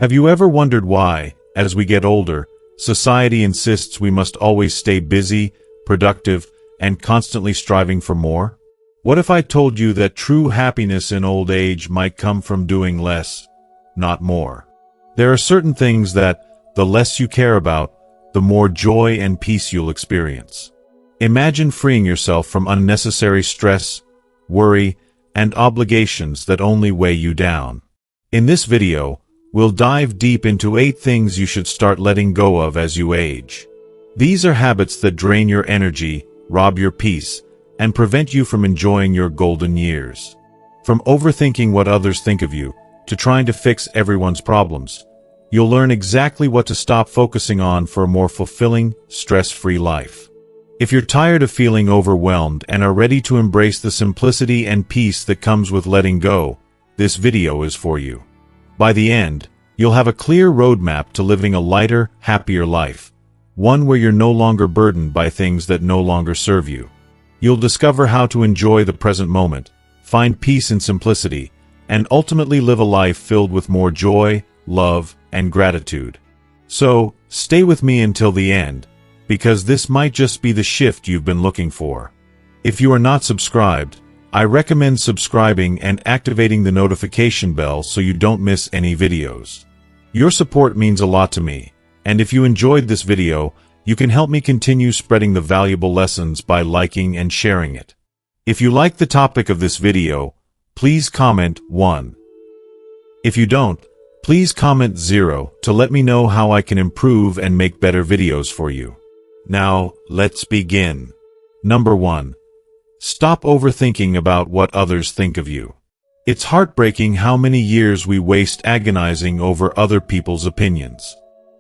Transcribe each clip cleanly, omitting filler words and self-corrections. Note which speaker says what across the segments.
Speaker 1: Have you ever wondered why, as we get older, society insists we must always stay busy, productive, and constantly striving for more? What if I told you that true happiness in old age might come from doing less, not more? There are certain things that, the less you care about, the more joy and peace you'll experience. Imagine freeing yourself from unnecessary stress, worry, and obligations that only weigh you down. In this video, we'll dive deep into 8 things you should start letting go of as you age. These are habits that drain your energy, rob your peace, and prevent you from enjoying your golden years. From overthinking what others think of you, to trying to fix everyone's problems, you'll learn exactly what to stop focusing on for a more fulfilling, stress-free life. If you're tired of feeling overwhelmed and are ready to embrace the simplicity and peace that comes with letting go, this video is for you. By the end, you'll have a clear roadmap to living a lighter, happier life, one where you're no longer burdened by things that no longer serve you. You'll discover how to enjoy the present moment, find peace in simplicity, and ultimately live a life filled with more joy, love, and gratitude. So, stay with me until the end, because this might just be the shift you've been looking for. If you are not subscribed, I recommend subscribing and activating the notification bell so you don't miss any videos. Your support means a lot to me, and if you enjoyed this video, you can help me continue spreading the valuable lessons by liking and sharing it. If you like the topic of this video, please comment 1. If you don't, please comment 0 to let me know how I can improve and make better videos for you. Now, let's begin. Number 1. Stop overthinking about what others think of you. It's heartbreaking how many years we waste agonizing over other people's opinions.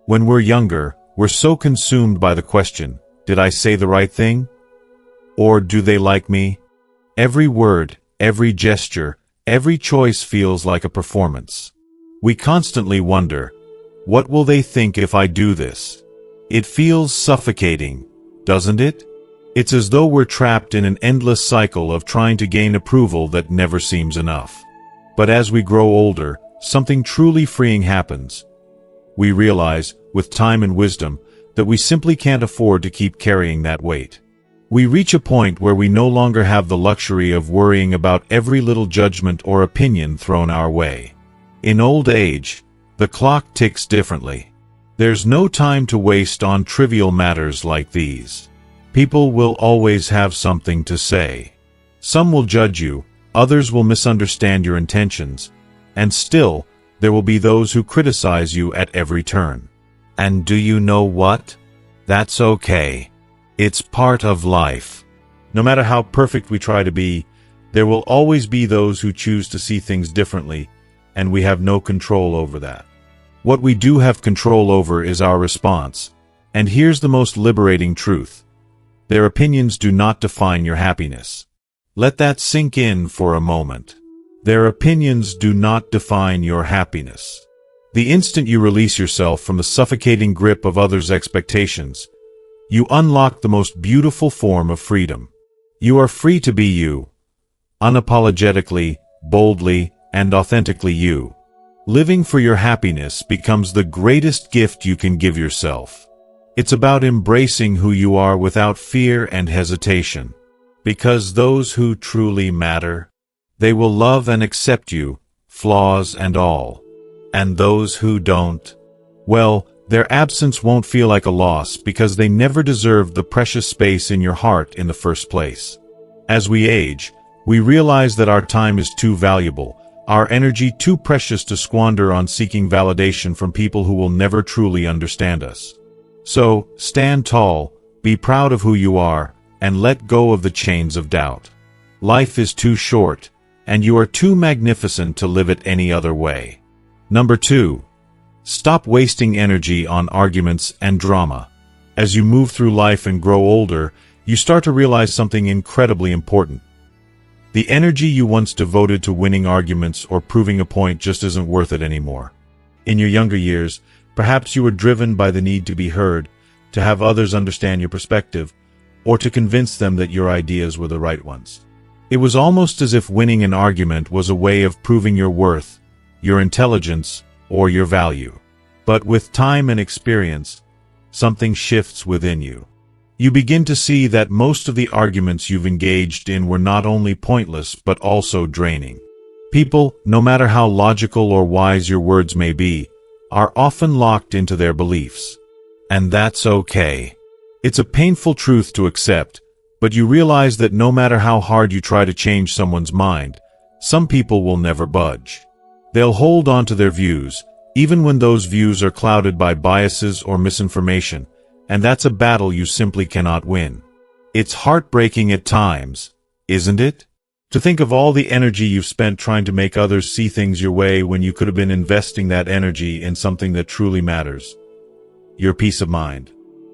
Speaker 1: When we're younger, we're so consumed by the question, did I say the right thing? Or do they like me? Every word, every gesture, every choice feels like a performance. We constantly wonder, what will they think if I do this? It feels suffocating, doesn't it? It's as though we're trapped in an endless cycle of trying to gain approval that never seems enough. But as we grow older, something truly freeing happens. We realize, with time and wisdom, that we simply can't afford to keep carrying that weight. We reach a point where we no longer have the luxury of worrying about every little judgment or opinion thrown our way. In old age, the clock ticks differently. There's no time to waste on trivial matters like these. People will always have something to say. Some will judge you, others will misunderstand your intentions, and still, there will be those who criticize you at every turn. And do you know what? That's okay. It's part of life. No matter how perfect we try to be, there will always be those who choose to see things differently, and we have no control over that. What we do have control over is our response. And here's the most liberating truth. Their opinions do not define your happiness. Let that sink in for a moment. Their opinions do not define your happiness. The instant you release yourself from the suffocating grip of others' expectations, you unlock the most beautiful form of freedom. You are free to be you, unapologetically, boldly, and authentically you. Living for your happiness becomes the greatest gift you can give yourself. It's about embracing who you are without fear and hesitation. Because those who truly matter, they will love and accept you, flaws and all. And those who don't, well, their absence won't feel like a loss because they never deserved the precious space in your heart in the first place. As we age, we realize that our time is too valuable, our energy too precious to squander on seeking validation from people who will never truly understand us. So, stand tall, be proud of who you are, and let go of the chains of doubt. Life is too short, and you are too magnificent to live it any other way. Number 2. Stop wasting energy on arguments and drama. As you move through life and grow older, you start to realize something incredibly important. The energy you once devoted to winning arguments or proving a point just isn't worth it anymore. In your younger years, perhaps you were driven by the need to be heard, to have others understand your perspective, or to convince them that your ideas were the right ones. It was almost as if winning an argument was a way of proving your worth, your intelligence, or your value. But with time and experience, something shifts within you. You begin to see that most of the arguments you've engaged in were not only pointless but also draining. People, no matter how logical or wise your words may be, are often locked into their beliefs. And that's okay. It's a painful truth to accept, but you realize that no matter how hard you try to change someone's mind, some people will never budge. They'll hold on to their views, even when those views are clouded by biases or misinformation, and that's a battle you simply cannot win. It's heartbreaking at times, isn't it? To think of all the energy you've spent trying to make others see things your way when you could have been investing that energy in something that truly matters. Your peace of mind.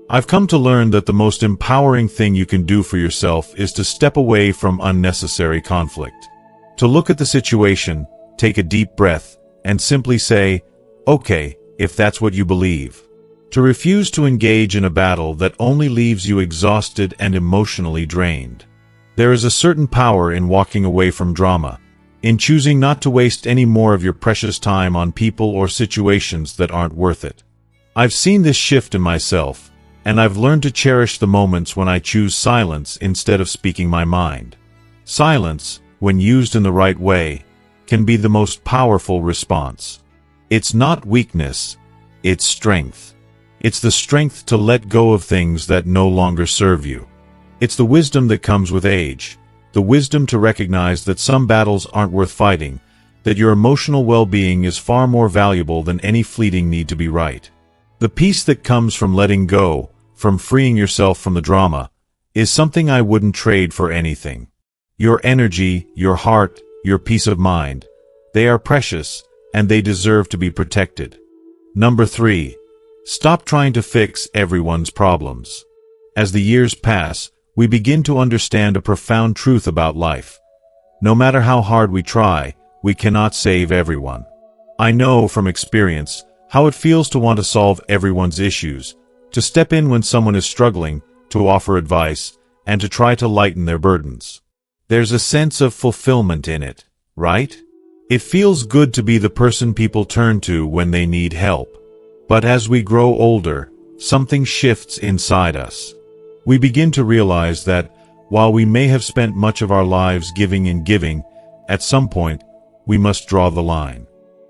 Speaker 1: I've come to learn that the most empowering thing you can do for yourself is to step away from unnecessary conflict. To look at the situation, take a deep breath, and simply say, okay, if that's what you believe. To refuse to engage in a battle that only leaves you exhausted and emotionally drained. There is a certain power in walking away from drama, in choosing not to waste any more of your precious time on people or situations that aren't worth it. I've seen this shift in myself, and I've learned to cherish the moments when I choose silence instead of speaking my mind. Silence, when used in the right way, can be the most powerful response. It's not weakness, it's strength. It's the strength to let go of things that no longer serve you. It's the wisdom that comes with age, the wisdom to recognize that some battles aren't worth fighting, that your emotional well-being is far more valuable than any fleeting need to be right. The peace that comes from letting go, from freeing yourself from the drama, is something I wouldn't trade for anything. Your energy, your heart, your peace of mind, they are precious, and they deserve to be protected. Number 3. Stop trying to fix everyone's problems. As the years pass, we begin to understand a profound truth about life. No matter how hard we try, we cannot save everyone. I know from experience how it feels to want to solve everyone's issues, to step in when someone is struggling, to offer advice, and to try to lighten their burdens. There's a sense of fulfillment in it, right? It feels good to be the person people turn to when they need help. But as we grow older, something shifts inside us. We begin to realize that, while we may have spent much of our lives giving and giving, at some point, we must draw the line.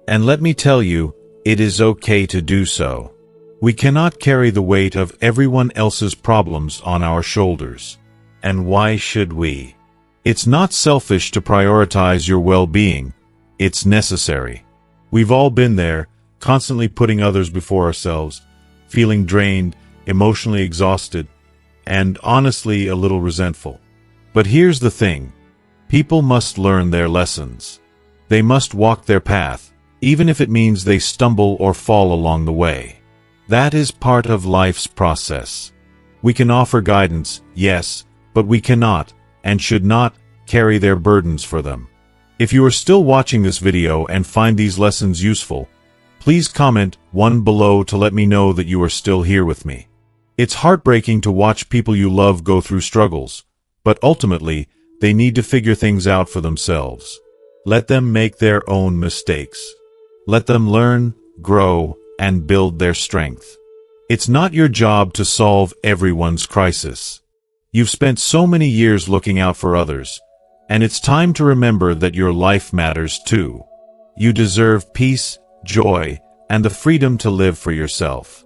Speaker 1: And let me tell you, it is okay to do so. We cannot carry the weight of everyone else's problems on our shoulders. And why should we? It's not selfish to prioritize your well-being. It's necessary. We've all been there, constantly putting others before ourselves, feeling drained, emotionally exhausted, and honestly a little resentful. But here's the thing. People must learn their lessons. They must walk their path, even if it means they stumble or fall along the way. That is part of life's process. We can offer guidance, yes, but we cannot, and should not, carry their burdens for them. If you are still watching this video and find these lessons useful, please comment 1 below to let me know that you are still here with me. It's heartbreaking to watch people you love go through struggles, but ultimately, they need to figure things out for themselves. Let them make their own mistakes. Let them learn, grow, and build their strength. It's not your job to solve everyone's crisis. You've spent so many years looking out for others, and it's time to remember that your life matters too. You deserve peace, joy, and the freedom to live for yourself.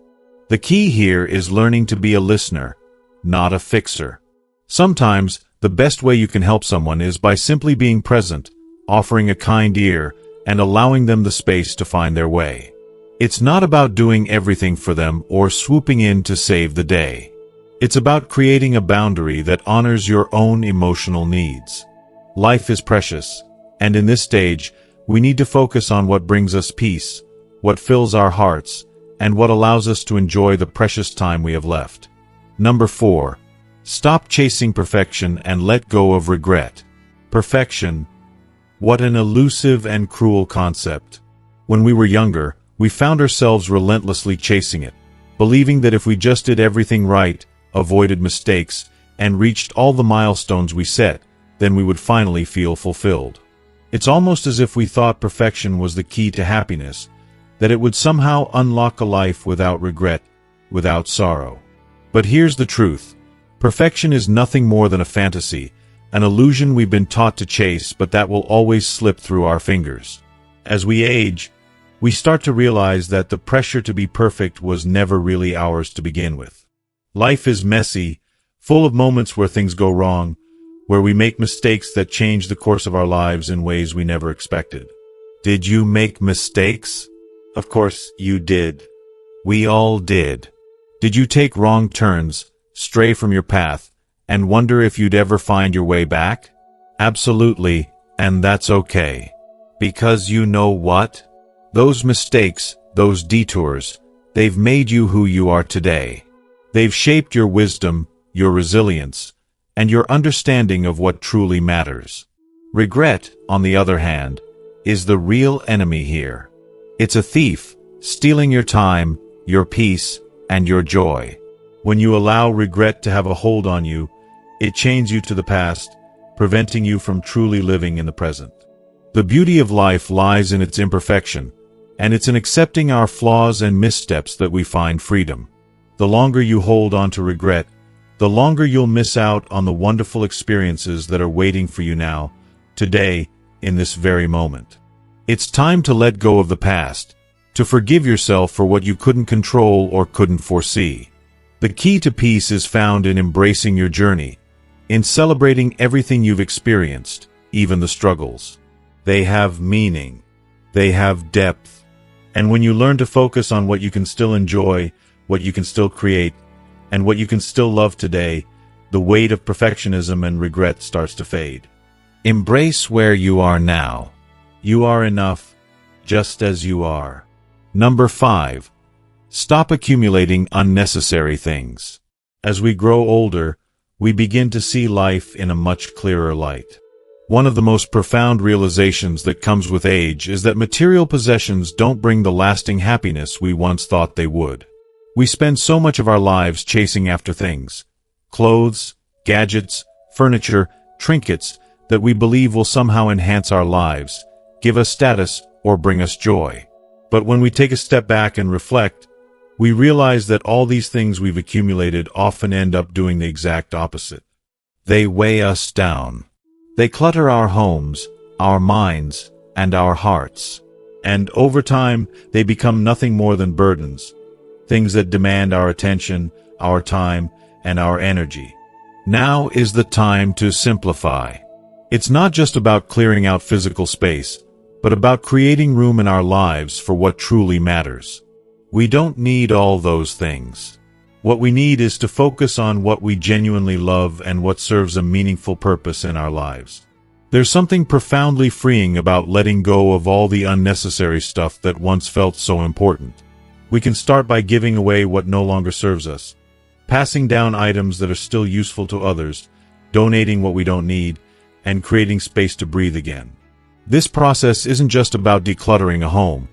Speaker 1: The key here is learning to be a listener, not a fixer. Sometimes, the best way you can help someone is by simply being present, offering a kind ear, and allowing them the space to find their way. It's not about doing everything for them or swooping in to save the day. It's about creating a boundary that honors your own emotional needs. Life is precious, and in this stage, we need to focus on what brings us peace, what fills our hearts, and what allows us to enjoy the precious time we have left. Number 4. Stop chasing perfection and let go of regret. Perfection. What an elusive and cruel concept. When we were younger, we found ourselves relentlessly chasing it, believing that if we just did everything right, avoided mistakes, and reached all the milestones we set, then we would finally feel fulfilled. It's almost as if we thought perfection was the key to happiness, that it would somehow unlock a life without regret, without sorrow. But here's the truth. Perfection is nothing more than a fantasy, an illusion we've been taught to chase, but that will always slip through our fingers. As we age, we start to realize that the pressure to be perfect was never really ours to begin with. Life is messy, full of moments where things go wrong, where we make mistakes that change the course of our lives in ways we never expected. Did you make mistakes? Of course you did. We all did. Did you take wrong turns, stray from your path, and wonder if you'd ever find your way back? Absolutely, and that's okay. Because you know what? Those mistakes, those detours, they've made you who you are today. They've shaped your wisdom, your resilience, and your understanding of what truly matters. Regret, on the other hand, is the real enemy here. It's a thief, stealing your time, your peace, and your joy. When you allow regret to have a hold on you, it chains you to the past, preventing you from truly living in the present. The beauty of life lies in its imperfection, and it's in accepting our flaws and missteps that we find freedom. The longer you hold on to regret, the longer you'll miss out on the wonderful experiences that are waiting for you now, today, in this very moment. It's time to let go of the past, to forgive yourself for what you couldn't control or couldn't foresee. The key to peace is found in embracing your journey, in celebrating everything you've experienced, even the struggles. They have meaning. They have depth. And when you learn to focus on what you can still enjoy, what you can still create, and what you can still love today, the weight of perfectionism and regret starts to fade. Embrace where you are now. You are enough, just as you are. Number 5. Stop accumulating unnecessary things. As we grow older, we begin to see life in a much clearer light. One of the most profound realizations that comes with age is that material possessions don't bring the lasting happiness we once thought they would. We spend so much of our lives chasing after things, clothes, gadgets, furniture, trinkets, that we believe will somehow enhance our lives, give us status, or bring us joy. But when we take a step back and reflect, we realize that all these things we've accumulated often end up doing the exact opposite. They weigh us down. They clutter our homes, our minds, and our hearts. And over time, they become nothing more than burdens, things that demand our attention, our time, and our energy. Now is the time to simplify. It's not just about clearing out physical space, but about creating room in our lives for what truly matters. We don't need all those things. What we need is to focus on what we genuinely love and what serves a meaningful purpose in our lives. There's something profoundly freeing about letting go of all the unnecessary stuff that once felt so important. We can start by giving away what no longer serves us, passing down items that are still useful to others, donating what we don't need, and creating space to breathe again. This process isn't just about decluttering a home.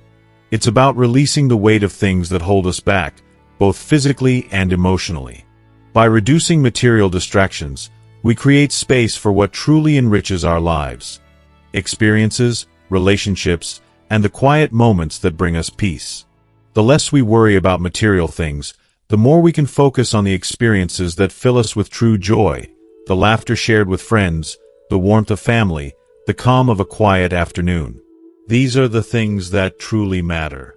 Speaker 1: It's about releasing the weight of things that hold us back, both physically and emotionally. By reducing material distractions, we create space for what truly enriches our lives. Experiences, relationships, and the quiet moments that bring us peace. The less we worry about material things, the more we can focus on the experiences that fill us with true joy, the laughter shared with friends, the warmth of family, the calm of a quiet afternoon. These are the things that truly matter.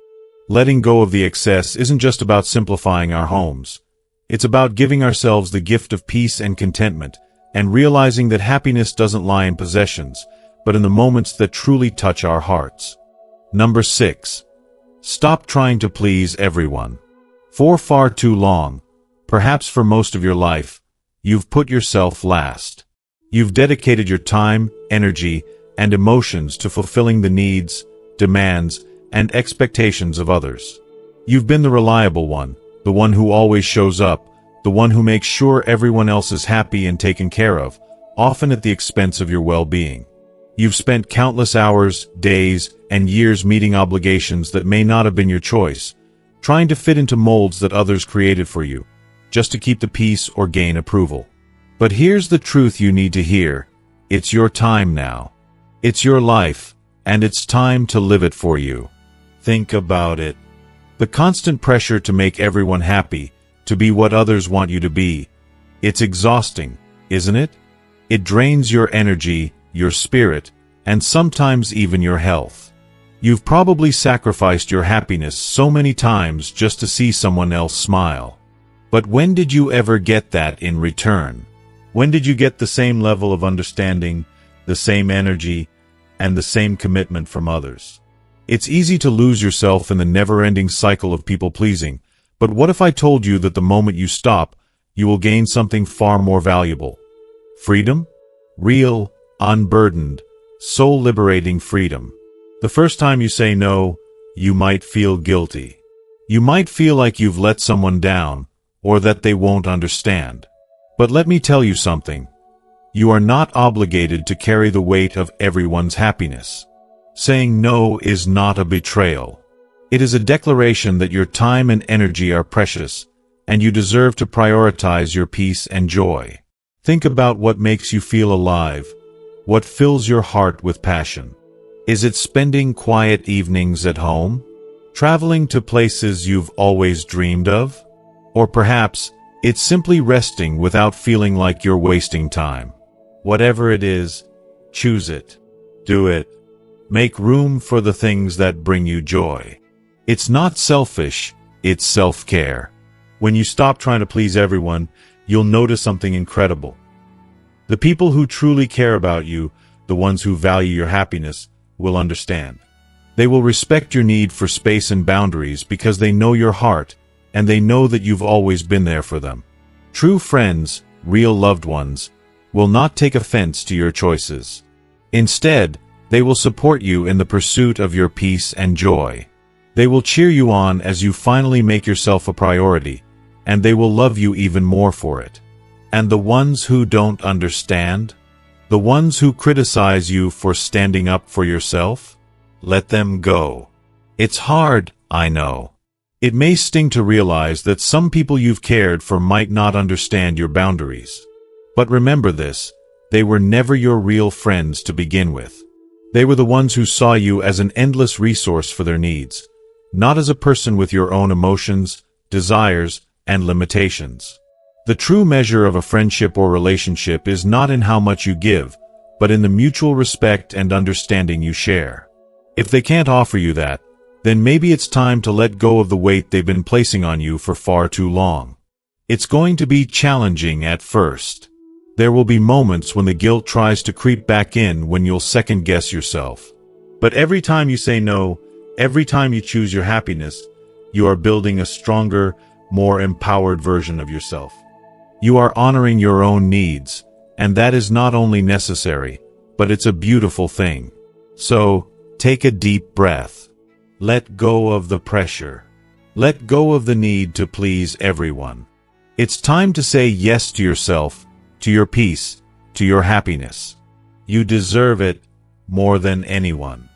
Speaker 1: Letting go of the excess isn't just about simplifying our homes. It's about giving ourselves the gift of peace and contentment, and realizing that happiness doesn't lie in possessions, but in the moments that truly touch our hearts. Number 6. Stop trying to please everyone. For far too long, perhaps for most of your life, you've put yourself last. You've dedicated your time, energy, and emotions to fulfilling the needs, demands, and expectations of others. You've been the reliable one, the one who always shows up, the one who makes sure everyone else is happy and taken care of, often at the expense of your well-being. You've spent countless hours, days, and years meeting obligations that may not have been your choice, trying to fit into molds that others created for you, just to keep the peace or gain approval. But here's the truth you need to hear. It's your time now. It's your life, and it's time to live it for you. Think about it. The constant pressure to make everyone happy, to be what others want you to be. It's exhausting, isn't it? It drains your energy, your spirit, and sometimes even your health. You've probably sacrificed your happiness so many times just to see someone else smile. But when did you ever get that in return? When did you get the same level of understanding, the same energy, and the same commitment from others? It's easy to lose yourself in the never-ending cycle of people-pleasing, but what if I told you that the moment you stop, you will gain something far more valuable? Freedom? Real, unburdened, soul-liberating freedom. The first time you say no, you might feel guilty. You might feel like you've let someone down, or that they won't understand. But let me tell you something. You are not obligated to carry the weight of everyone's happiness. Saying no is not a betrayal. It is a declaration that your time and energy are precious, and you deserve to prioritize your peace and joy. Think about what makes you feel alive, what fills your heart with passion. Is it spending quiet evenings at home? Traveling to places you've always dreamed of? Or perhaps, it's simply resting without feeling like you're wasting time. Whatever it is, choose it. Do it. Make room for the things that bring you joy. It's not selfish, it's self-care. When you stop trying to please everyone, you'll notice something incredible. The people who truly care about you, the ones who value your happiness, will understand. They will respect your need for space and boundaries because they know your heart, and they know that you've always been there for them. True friends, real loved ones, will not take offense to your choices. Instead, they will support you in the pursuit of your peace and joy. They will cheer you on as you finally make yourself a priority, and they will love you even more for it. And the ones who don't understand? The ones who criticize you for standing up for yourself? Let them go. It's hard, I know. It may sting to realize that some people you've cared for might not understand your boundaries. But remember this, they were never your real friends to begin with. They were the ones who saw you as an endless resource for their needs, not as a person with your own emotions, desires, and limitations. The true measure of a friendship or relationship is not in how much you give, but in the mutual respect and understanding you share. If they can't offer you that, then maybe it's time to let go of the weight they've been placing on you for far too long. It's going to be challenging at first. There will be moments when the guilt tries to creep back in when you'll second-guess yourself. But every time you say no, every time you choose your happiness, you are building a stronger, more empowered version of yourself. You are honoring your own needs, and that is not only necessary, but it's a beautiful thing. So, take a deep breath. Let go of the pressure. Let go of the need to please everyone. It's time to say yes to yourself, to your peace, to your happiness. You deserve it more than anyone.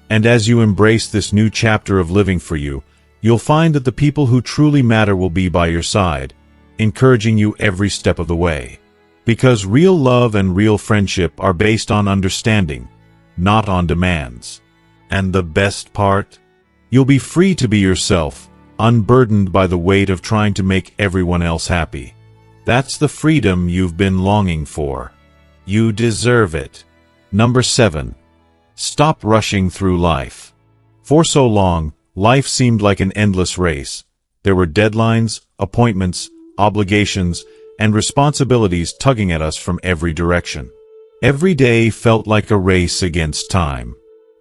Speaker 1: And as you embrace this new chapter of living for you, you'll find that the people who truly matter will be by your side, encouraging you every step of the way. Because real love and real friendship are based on understanding, not on demands. And the best part? You'll be free to be yourself, unburdened by the weight of trying to make everyone else happy. That's the freedom you've been longing for. You deserve it. Number 7. Stop rushing through life. For so long, life seemed like an endless race. There were deadlines, appointments, obligations, and responsibilities tugging at us from every direction. Every day felt like a race against time.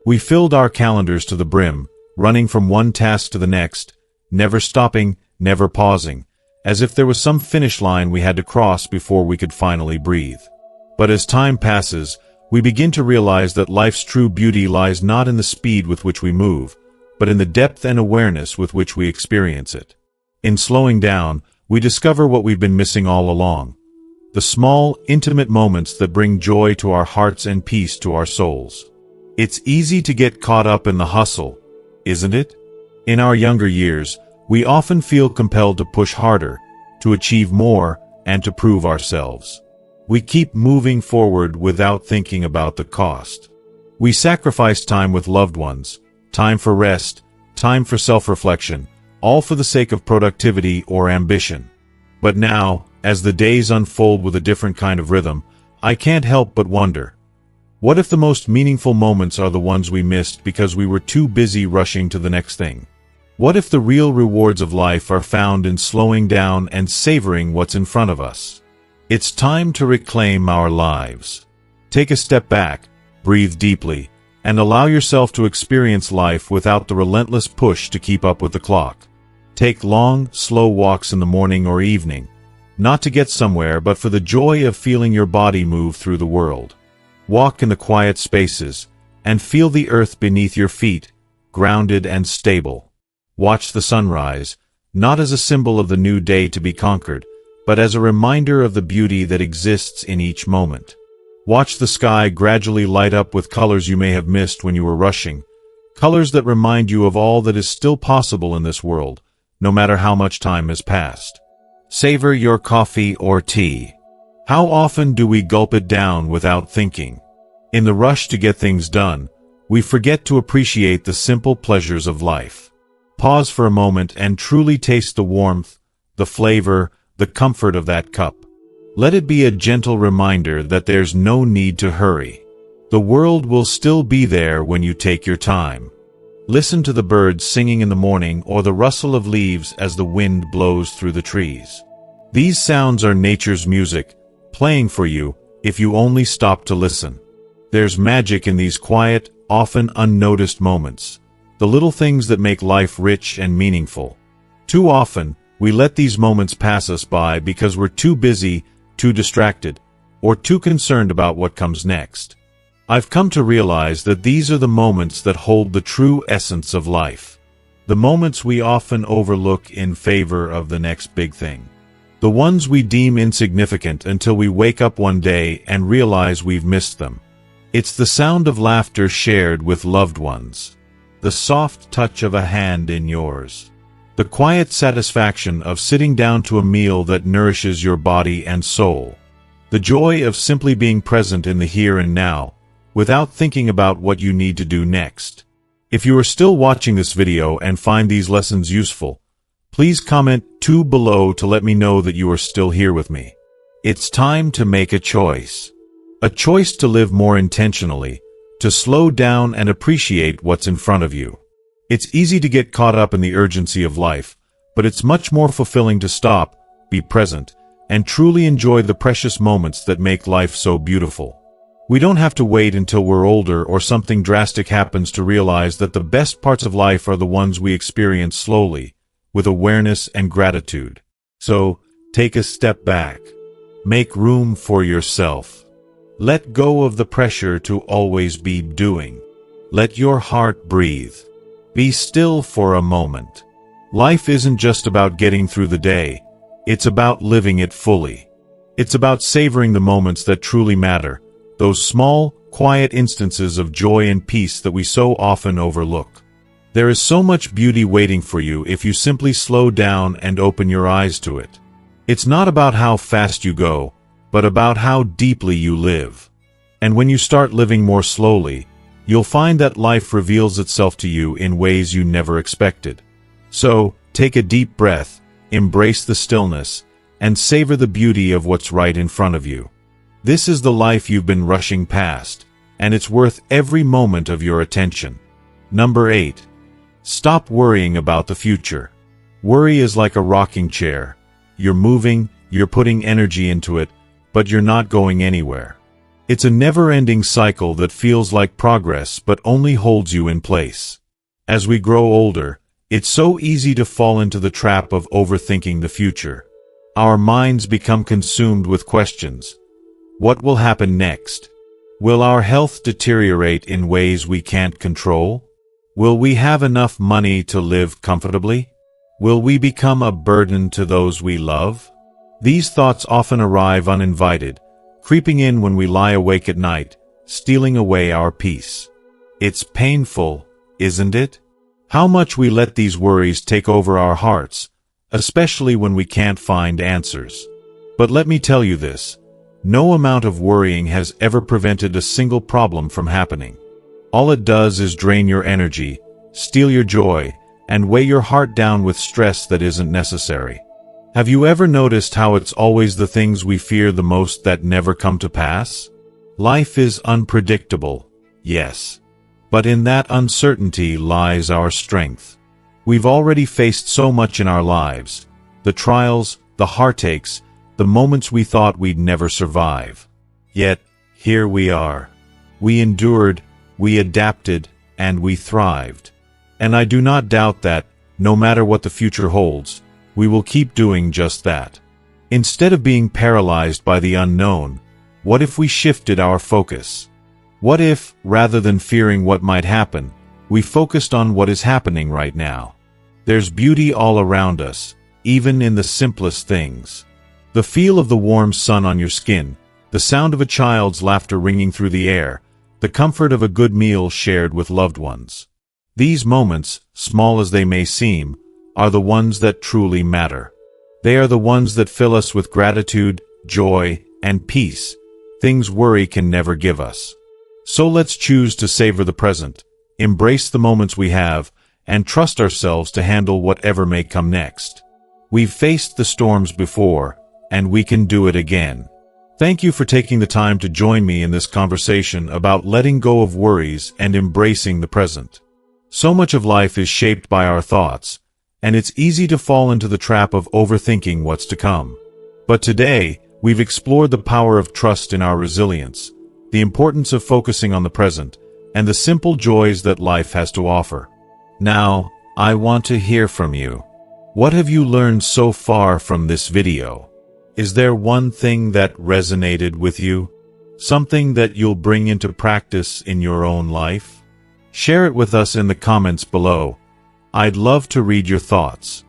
Speaker 1: We filled our calendars to the brim, running from one task to the next, never stopping, never pausing, as if there was some finish line we had to cross before we could finally breathe. But as time passes, we begin to realize that life's true beauty lies not in the speed with which we move, but in the depth and awareness with which we experience it. In slowing down, we discover what we've been missing all along. The small, intimate moments that bring joy to our hearts and peace to our souls. It's easy to get caught up in the hustle, isn't it? In our younger years, we often feel compelled to push harder, to achieve more, and to prove ourselves. We keep moving forward without thinking about the cost. We sacrifice time with loved ones, time for rest, time for self-reflection, all for the sake of productivity or ambition. But now, as the days unfold with a different kind of rhythm, I can't help but wonder. What if the most meaningful moments are the ones we missed because we were too busy rushing to the next thing? What if the real rewards of life are found in slowing down and savoring what's in front of us? It's time to reclaim our lives. Take a step back, breathe deeply, and allow yourself to experience life without the relentless push to keep up with the clock. Take long, slow walks in the morning or evening, not to get somewhere but for the joy of feeling your body move through the world. Walk in the quiet spaces, and feel the earth beneath your feet, grounded and stable. Watch the sunrise, not as a symbol of the new day to be conquered, but as a reminder of the beauty that exists in each moment. Watch the sky gradually light up with colors you may have missed when you were rushing, colors that remind you of all that is still possible in this world, no matter how much time has passed. Savor your coffee or tea. How often do we gulp it down without thinking? In the rush to get things done, we forget to appreciate the simple pleasures of life. Pause for a moment and truly taste the warmth, the flavor, the comfort of that cup. Let it be a gentle reminder that there's no need to hurry. The world will still be there when you take your time. Listen to the birds singing in the morning or the rustle of leaves as the wind blows through the trees. These sounds are nature's music, playing for you if you only stop to listen. There's magic in these quiet, often unnoticed moments, the little things that make life rich and meaningful. Too often, we let these moments pass us by because we're too busy, too distracted, or too concerned about what comes next. I've come to realize that these are the moments that hold the true essence of life. The moments we often overlook in favor of the next big thing. The ones we deem insignificant until we wake up one day and realize we've missed them. It's the sound of laughter shared with loved ones. The soft touch of a hand in yours. The quiet satisfaction of sitting down to a meal that nourishes your body and soul. The joy of simply being present in the here and now, without thinking about what you need to do next. If you are still watching this video and find these lessons useful, please comment 2 below to let me know that you are still here with me. It's time to make a choice. A choice to live more intentionally, to slow down and appreciate what's in front of you. It's easy to get caught up in the urgency of life, but it's much more fulfilling to stop, be present, and truly enjoy the precious moments that make life so beautiful. We don't have to wait until we're older or something drastic happens to realize that the best parts of life are the ones we experience slowly, with awareness and gratitude. So, take a step back. Make room for yourself. Let go of the pressure to always be doing. Let your heart breathe. Be still for a moment. Life isn't just about getting through the day. It's about living it fully. It's about savoring the moments that truly matter. Those small, quiet instances of joy and peace that we so often overlook. There is so much beauty waiting for you if you simply slow down and open your eyes to it. It's not about how fast you go, but about how deeply you live. And when you start living more slowly, you'll find that life reveals itself to you in ways you never expected. So, take a deep breath, embrace the stillness, and savor the beauty of what's right in front of you. This is the life you've been rushing past, and it's worth every moment of your attention. Number 8. Stop worrying about the future. Worry is like a rocking chair. You're moving, you're putting energy into it, but you're not going anywhere. It's a never-ending cycle that feels like progress but only holds you in place. As we grow older, it's so easy to fall into the trap of overthinking the future. Our minds become consumed with questions. What will happen next? Will our health deteriorate in ways we can't control? Will we have enough money to live comfortably? Will we become a burden to those we love? These thoughts often arrive uninvited, creeping in when we lie awake at night, stealing away our peace. It's painful, isn't it? How much we let these worries take over our hearts, especially when we can't find answers. But let me tell you this. No amount of worrying has ever prevented a single problem from happening. All it does is drain your energy, steal your joy, and weigh your heart down with stress that isn't necessary. Have you ever noticed how it's always the things we fear the most that never come to pass? Life is unpredictable, yes. But in that uncertainty lies our strength. We've already faced so much in our lives: the trials, the heartaches, the moments we thought we'd never survive. Yet, here we are. We endured, we adapted, and we thrived. And I do not doubt that, no matter what the future holds, we will keep doing just that. Instead of being paralyzed by the unknown, what if we shifted our focus? What if, rather than fearing what might happen, we focused on what is happening right now? There's beauty all around us, even in the simplest things. The feel of the warm sun on your skin, the sound of a child's laughter ringing through the air, the comfort of a good meal shared with loved ones. These moments, small as they may seem, are the ones that truly matter. They are the ones that fill us with gratitude, joy, and peace, things worry can never give us. So let's choose to savor the present, embrace the moments we have, and trust ourselves to handle whatever may come next. We've faced the storms before, and we can do it again. Thank you for taking the time to join me in this conversation about letting go of worries and embracing the present. So much of life is shaped by our thoughts, and it's easy to fall into the trap of overthinking what's to come. But today, we've explored the power of trust in our resilience, the importance of focusing on the present, and the simple joys that life has to offer. Now, I want to hear from you. What have you learned so far from this video? Is there one thing that resonated with you? Something that you'll bring into practice in your own life? Share it with us in the comments below. I'd love to read your thoughts.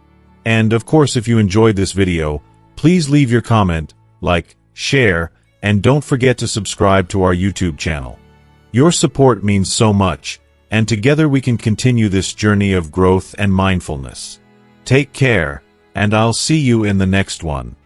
Speaker 1: And of course, if you enjoyed this video, please leave your comment, like, share, and don't forget to subscribe to our YouTube channel. Your support means so much, and together we can continue this journey of growth and mindfulness. Take care, and I'll see you in the next one.